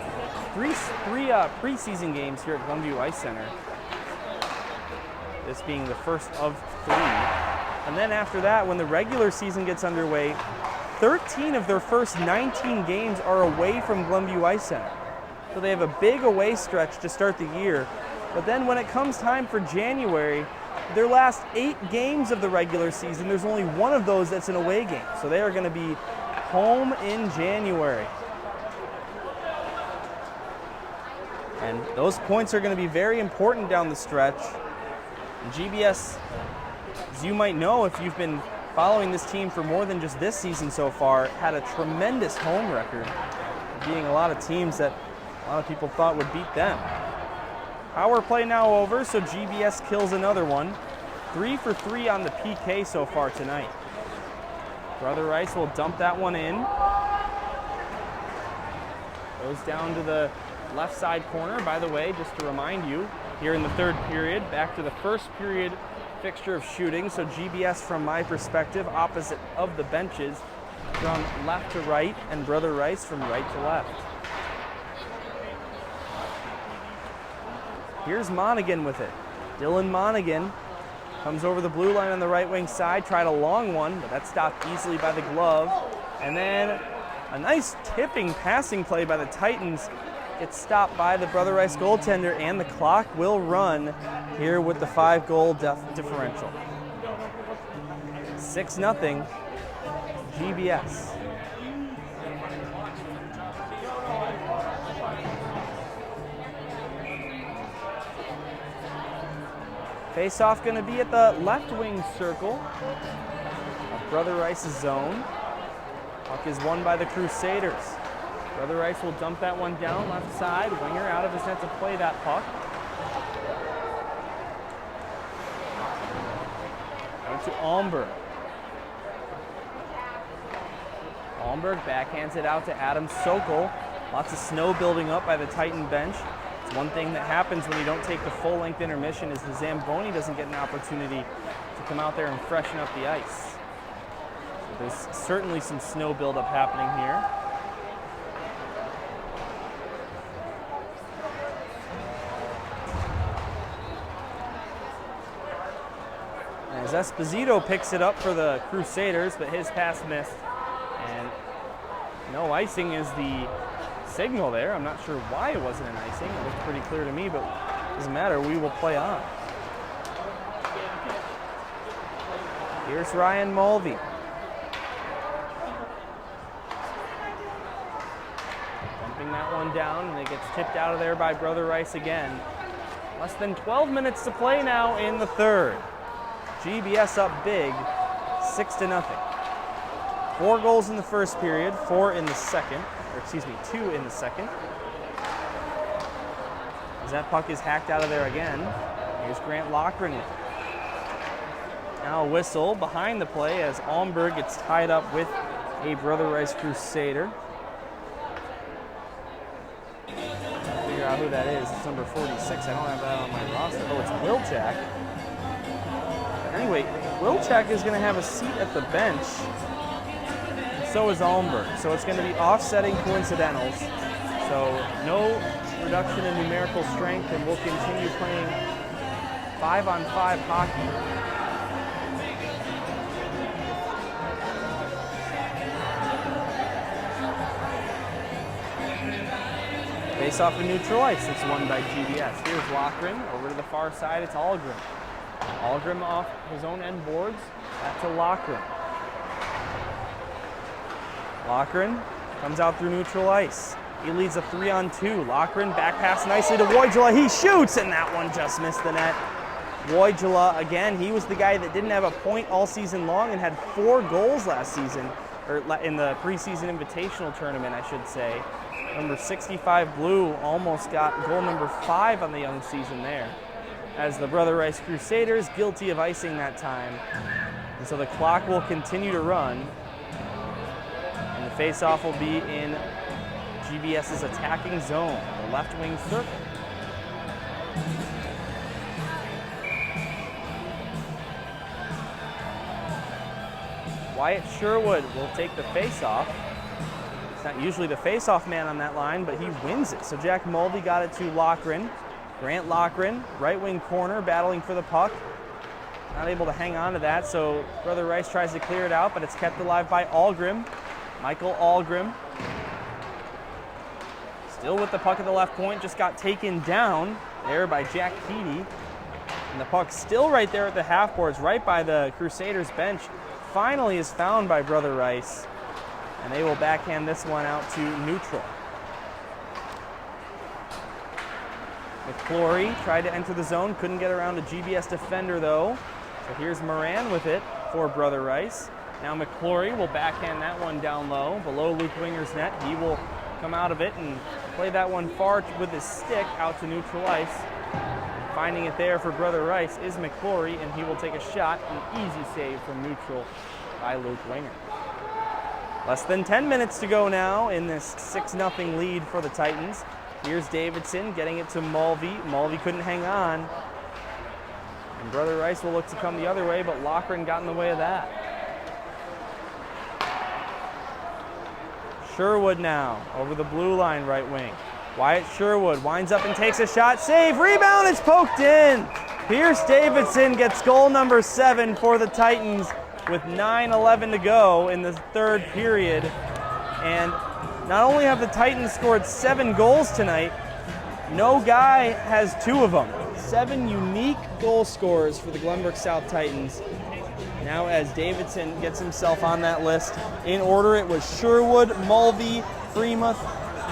three preseason games here at Glenview Ice Center, this being the first of 3. And then after that, when the regular season gets underway, 13 of their first 19 games are away from Glenview Ice Center. So they have a big away stretch to start the year. But then when it comes time for January, their last 8 games of the regular season, there's only one of those that's an away game. So they are going to be home in January. And those points are going to be very important down the stretch. And GBS, as you might know if you've been following this team for more than just this season so far, had a tremendous home record, beating a lot of teams that a lot of people thought would beat them. Power play now over, so GBS kills another one. 3 for 3 on the PK so far tonight. Brother Rice will dump that one in. Goes down to the left side corner. By the way, just to remind you, here in the third period, back to the first period fixture of shooting. So GBS, from my perspective, opposite of the benches, from left to right, and Brother Rice from right to left. Here's Monaghan with it. Dylan Monaghan comes over the blue line on the right wing side, tried a long one, but that stopped easily by the glove. And then a nice tipping passing play by the Titans gets stopped by the Brother Rice goaltender, and the clock will run here with the 5-goal differential. 6-0 GBS. Face-off going to be at the left wing circle of Brother Rice's zone. Puck is won by the Crusaders. Brother Rice will dump that one down left side. Winger out of his net to play that puck. Out to Almberg. Almberg backhands it out to Adam Sokol. Lots of snow building up by the Titan bench. It's one thing that happens when you don't take the full-length intermission is the Zamboni doesn't get an opportunity to come out there and freshen up the ice. So there's certainly some snow buildup happening here. As Esposito picks it up for the Crusaders, but his pass missed. And no icing is the signal there. I'm not sure why it wasn't an icing. It looked pretty clear to me, but it doesn't matter. We will play on. Here's Ryan Mulvey. Dumping that one down, and it gets tipped out of there by Brother Rice again. Less than 12 minutes to play now in the third. GBS up big, 6-0. 4 goals in the first period, 4 in the second, or excuse me, 2 in the second. As that puck is hacked out of there again, here's Grant Loughran with it. Now a whistle behind the play as Almberg gets tied up with a Brother Rice Crusader. Figure out who that is. It's number 46. I don't have that on my roster. Oh, it's Wilczak. Anyway, Wilczak is going to have a seat at the bench, and so is Almberg. So it's going to be offsetting coincidentals. So no reduction in numerical strength, and we'll continue playing 5-on-5 hockey. Face off in neutral ice. It's won by GBS. Here's Loughran. Over to the far side, it's Algrim. Algrim off his own end boards, back to Loughran. Loughran comes out through neutral ice. He leads a 3-on-2. Loughran back pass nicely to Wojula. He shoots, and that one just missed the net. Wojula, again, he was the guy that didn't have a point all season long and had 4 goals last season, or in the preseason invitational tournament, I should say. Number 65 Blue almost got goal number 5 on the young season there, as the Brother Rice Crusaders guilty of icing that time. And so the clock will continue to run, and the face-off will be in GBS's attacking zone, the left wing circle. Wyatt Sherwood will take the face-off. It's not usually the face-off man on that line, but he wins it. So Jack Mulvey got it to Loughran. Grant Loughran, right wing corner, battling for the puck. Not able to hang on to that, so Brother Rice tries to clear it out, but it's kept alive by Algrim. Michael Algrim. Still with the puck at the left point, just got taken down there by Jack Keedy. And the puck still right there at the half boards, right by the Crusaders bench. Finally is found by Brother Rice, and they will backhand this one out to neutral. McClory tried to enter the zone, couldn't get around a GBS defender though. So here's Moran with it for Brother Rice. Now McClory will backhand that one down low, below Luke Winger's net. He will come out of it and play that one far with his stick out to neutral ice. Finding it there for Brother Rice is McClory, and he will take a shot, an easy save from neutral by Luke Winger. Less than 10 minutes to go now in this 6-0 lead for the Titans. Here's Davidson getting it to Mulvey. Mulvey couldn't hang on. And Brother Rice will look to come the other way, but Loughran got in the way of that. Sherwood now over the blue line right wing. Wyatt Sherwood winds up and takes a shot. Save, rebound, it's poked in. Pierce Davidson gets goal number 7 for the Titans with 9:11 to go in the third period. And not only have the Titans scored 7 goals tonight, no guy has 2 of them. 7 unique goal scorers for the Glenbrook South Titans. Now as Davidson gets himself on that list, in order it was Sherwood, Mulvey, Freemuth,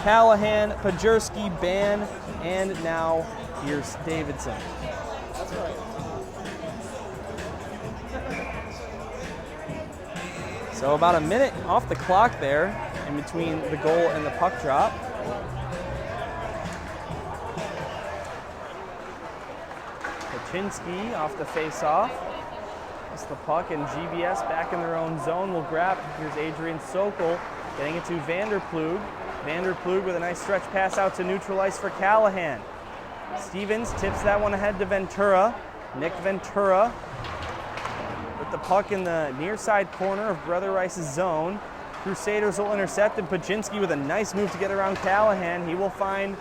Callahan, Pajerski, Ban, and now here's Davidson. That's right. So about a minute off the clock there in between the goal and the puck drop. Kaczynski off the face-off. That's the puck, and GBS back in their own zone will grab it. Here's Adrian Sokol getting it to Vanderplug. Vanderplug with a nice stretch pass out to neutral ice for Callahan. Stevens tips that one ahead to Ventura. Nick Ventura with the puck in the near side corner of Brother Rice's zone. Crusaders will intercept, and Pajinski with a nice move to get around Callahan. He will find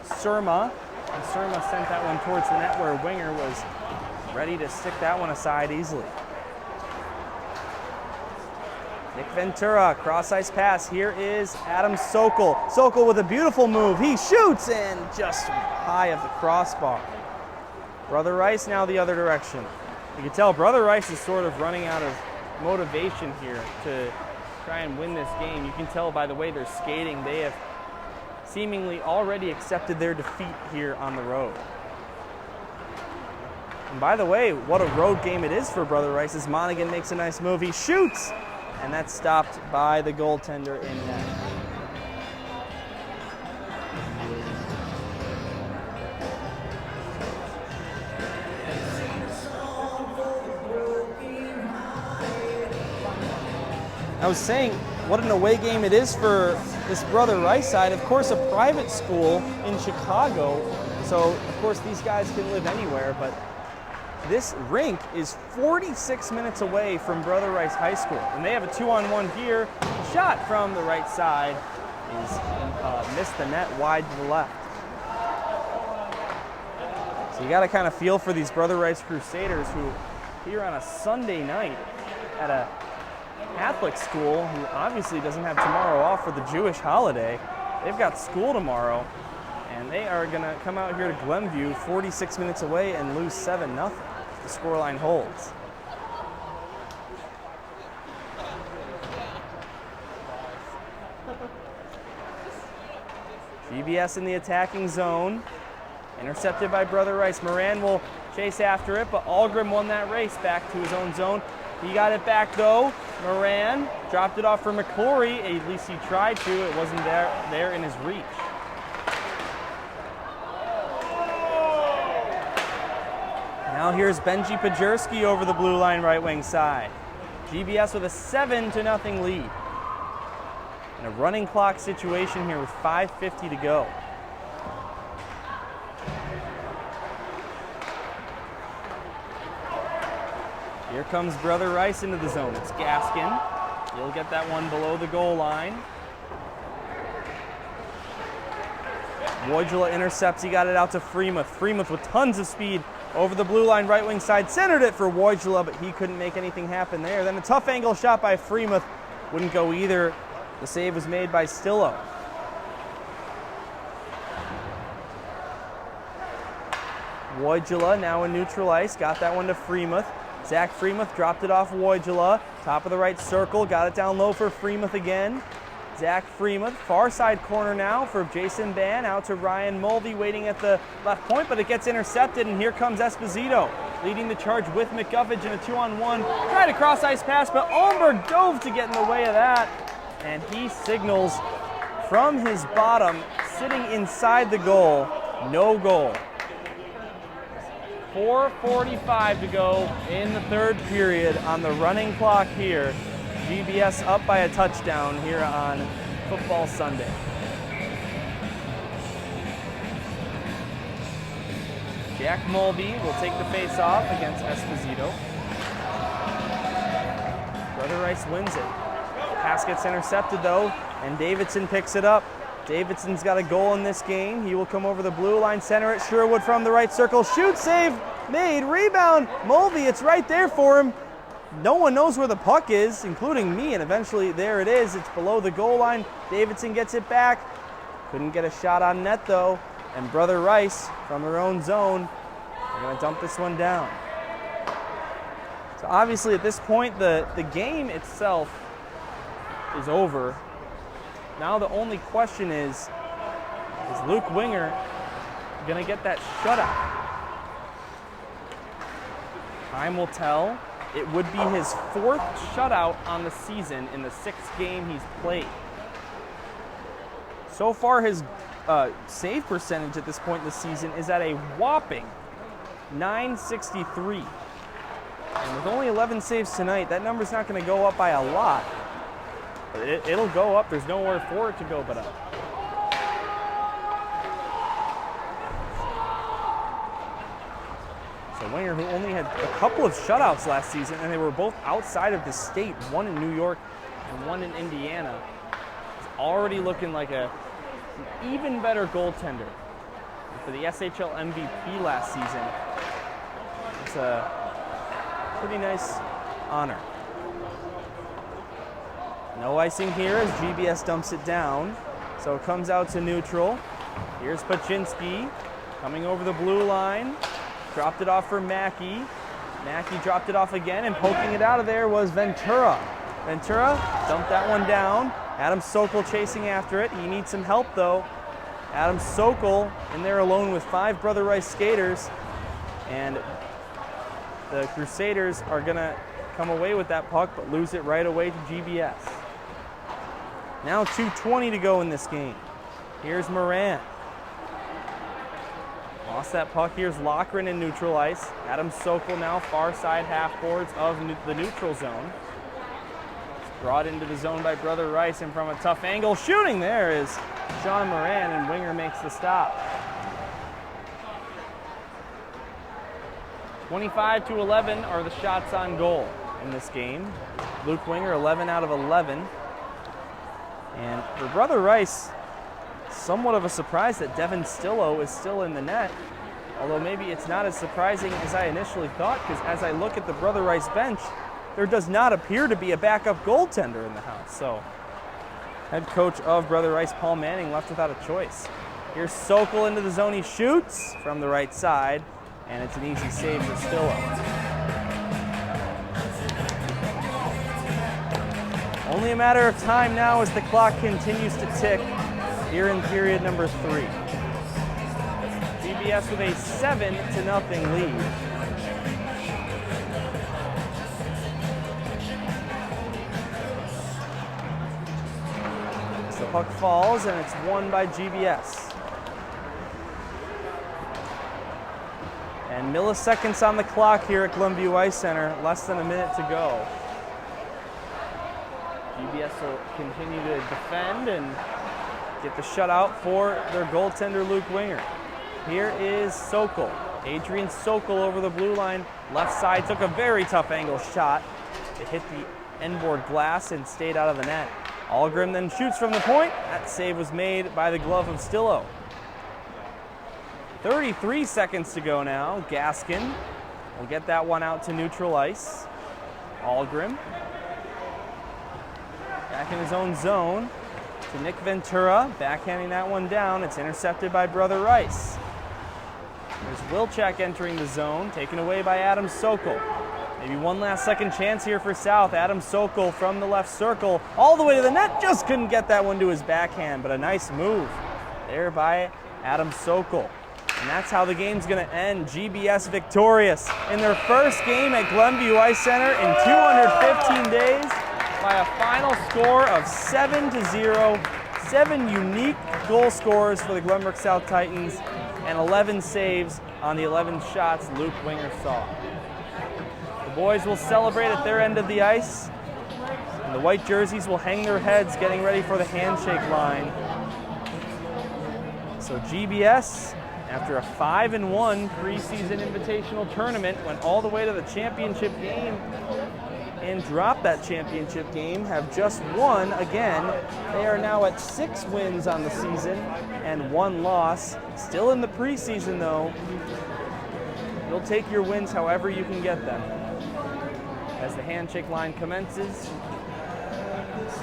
Surma, and Surma sent that one towards the net where Winger was ready to stick that one aside easily. Nick Ventura, cross-ice pass. Here is Adam Sokol. Sokol with a beautiful move. He shoots and just high of the crossbar. Brother Rice now the other direction. You can tell Brother Rice is sort of running out of motivation here to try and win this game. You can tell by the way they're skating. They have seemingly already accepted their defeat here on the road. And by the way, what a road game it is for Brother Rice as Monaghan makes a nice move. He shoots! And that's stopped by the goaltender in net. I was saying what an away game it is for this Brother Rice side. Of course, a private school in Chicago, so of course these guys can live anywhere, but this rink is 46 minutes away from Brother Rice High School, and they have a 2-on-1 here. The shot from the right side is missed the net wide to the left. So you got to kind of feel for these Brother Rice Crusaders who here on a Sunday night at a Catholic school who obviously doesn't have tomorrow off for the Jewish holiday. They've got school tomorrow, and they are going to come out here to Glenview 46 minutes away and lose 7-0. The scoreline holds. GBS in the attacking zone. Intercepted by Brother Rice. Moran will chase after it, but Algrim won that race back to his own zone. He got it back though. Moran dropped it off for McClory. At least he tried to. It wasn't there in his reach. Now here's Benji Pajurski over the blue line right wing side. GBS with a 7-0 lead. In a running clock situation here with 5:50 to go. Here comes Brother Rice into the zone. It's Gaskin. He'll get that one below the goal line. Wojula intercepts. He got it out to Freemuth. Freemuth with tons of speed over the blue line right wing side. Centered it for Wojula, but he couldn't make anything happen there. Then a tough angle shot by Freemuth. Wouldn't go either. The save was made by Stillo. Wojula now in neutral ice. Got that one to Freemuth. Zach Freemuth dropped it off Wojula. Top of the right circle. Got it down low for Freemuth again. Zach Freemuth, far side corner now for Jason Ban, out to Ryan Mulvey waiting at the left point, but it gets intercepted, and here comes Esposito leading the charge with McGuffage in a 2-on-1. Tried a cross ice pass, but Almberg dove to get in the way of that, and he signals from his bottom, sitting inside the goal, no goal. 4:45 to go in the third period on the running clock here. GBS up by a touchdown here on Football Sunday. Jack Mulvey will take the face-off against Esposito. Brother Rice wins it. Pass gets intercepted though, and Davidson picks it up. Davidson's got a goal in this game. He will come over the blue line, center it. Sherwood from the right circle. Shoot, save, made, rebound. Mulvey, it's right there for him. No one knows where the puck is, including me, and eventually there it is. It's below the goal line. Davidson gets it back. Couldn't get a shot on net though. And Brother Rice from their own zone, they're going to dump this one down. So obviously at this point, the game itself is over. Now the only question is Luke Winger going to get that shutout? Time will tell. It would be his 4th shutout on the season in the 6th game he's played. So far, his save percentage at this point in the season is at a whopping .963. And with only 11 saves tonight, that number's not going to go up by a lot. But it'll go up. There's nowhere for it to go but up. So Winger, who only had a couple of shutouts last season, and they were both outside of the state, one in New York and one in Indiana, is already looking like an even better goaltender. And for the SHL MVP last season, it's a pretty nice honor. No icing here as GBS dumps it down. So it comes out to neutral. Here's Paczynski coming over the blue line. Dropped it off for Mackey. Mackey dropped it off again, and poking it out of there was Ventura. Ventura dumped that one down. Adam Sokol chasing after it. He needs some help though. Adam Sokol in there alone with 5 Brother Rice skaters. And the Crusaders are gonna come away with that puck, but lose it right away to GBS. Now 2:20 to go in this game. Here's Moran. Lost that puck. Here's Loughran in neutral ice. Adam Sokol now far side half boards of the neutral zone. Brought into the zone by Brother Rice, and from a tough angle, shooting there is Sean Moran, and Winger makes the stop. 25-11 are the shots on goal in this game. Luke Winger 11 out of 11. And for Brother Rice, somewhat of a surprise that Devin Stillo is still in the net, although maybe it's not as surprising as I initially thought, because as I look at the Brother Rice bench, there does not appear to be a backup goaltender in the house. So head coach of Brother Rice, Paul Manning, left without a choice. Here's Sokol into the zone. He shoots from the right side, and it's an easy save for Stillo. Only a matter of time now as the clock continues to tick here in period number 3. GBS with a 7-0 lead. As the puck falls, and it's won by GBS. And milliseconds on the clock here at Glenview Ice Center, less than a minute to go. GBS will continue to defend and get the shutout for their goaltender, Luke Winger. Here is Sokol. Adrian Sokol over the blue line. Left side took a very tough angle shot. It hit the end board glass and stayed out of the net. Algrim then shoots from the point. That save was made by the glove of Stillo. 33 seconds to go now. Gaskin will get that one out to neutral ice. Algrim back in his own zone to Nick Ventura, backhanding that one down. It's intercepted by Brother Rice. There's Wilczek entering the zone, taken away by Adam Sokol. Maybe one last second chance here for South. Adam Sokol from the left circle, all the way to the net, just couldn't get that one to his backhand, but a nice move there by Adam Sokol. And that's how the game's gonna end. GBS victorious in their first game at Glenview Ice Center in 215 days. By a final score of 7-0, 7 unique goal scorers for the Glenbrook South Titans, and 11 saves on the 11 shots Luke Winger saw. The boys will celebrate at their end of the ice, and the white jerseys will hang their heads getting ready for the handshake line. So GBS, after a 5-1 preseason invitational tournament, went all the way to the championship game and dropped that championship game, have just won again. They are now at 6 wins on the season and 1 loss. Still in the preseason though. You'll take your wins however you can get them. As the handshake line commences,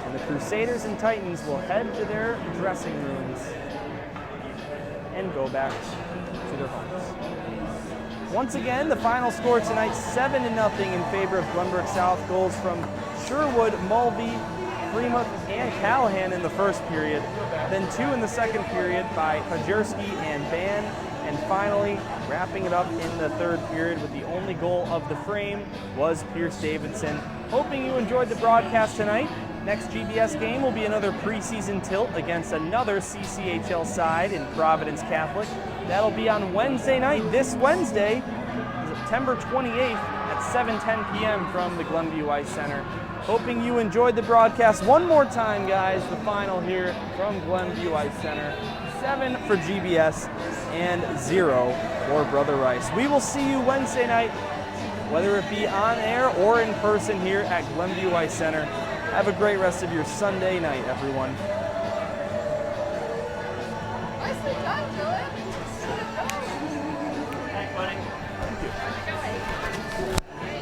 and the Crusaders and Titans will head to their dressing rooms and go back to their homes. Once again, the final score tonight, 7-0 in favor of Glenbrook South. Goals from Sherwood, Mulvey, Fremont, and Callahan in the first period. Then 2 in the second period by Pajerski and Ban. And finally, wrapping it up in the third period with the only goal of the frame was Pierce Davidson. Hoping you enjoyed the broadcast tonight. Next GBS game will be another preseason tilt against another CCHL side in Providence Catholic. That'll be on Wednesday night, this Wednesday. September 28th at 7:10 p.m. from the Glenview Ice Center. Hoping you enjoyed the broadcast. One more time, guys, the final here from Glenview Ice Center. 7 for GBS and 0 for Brother Rice. We will see you Wednesday night, whether it be on air or in person here at Glenview Ice Center. Have a great rest of your Sunday night, everyone. Nicely done, Dylan. Thanks, buddy. How's it going?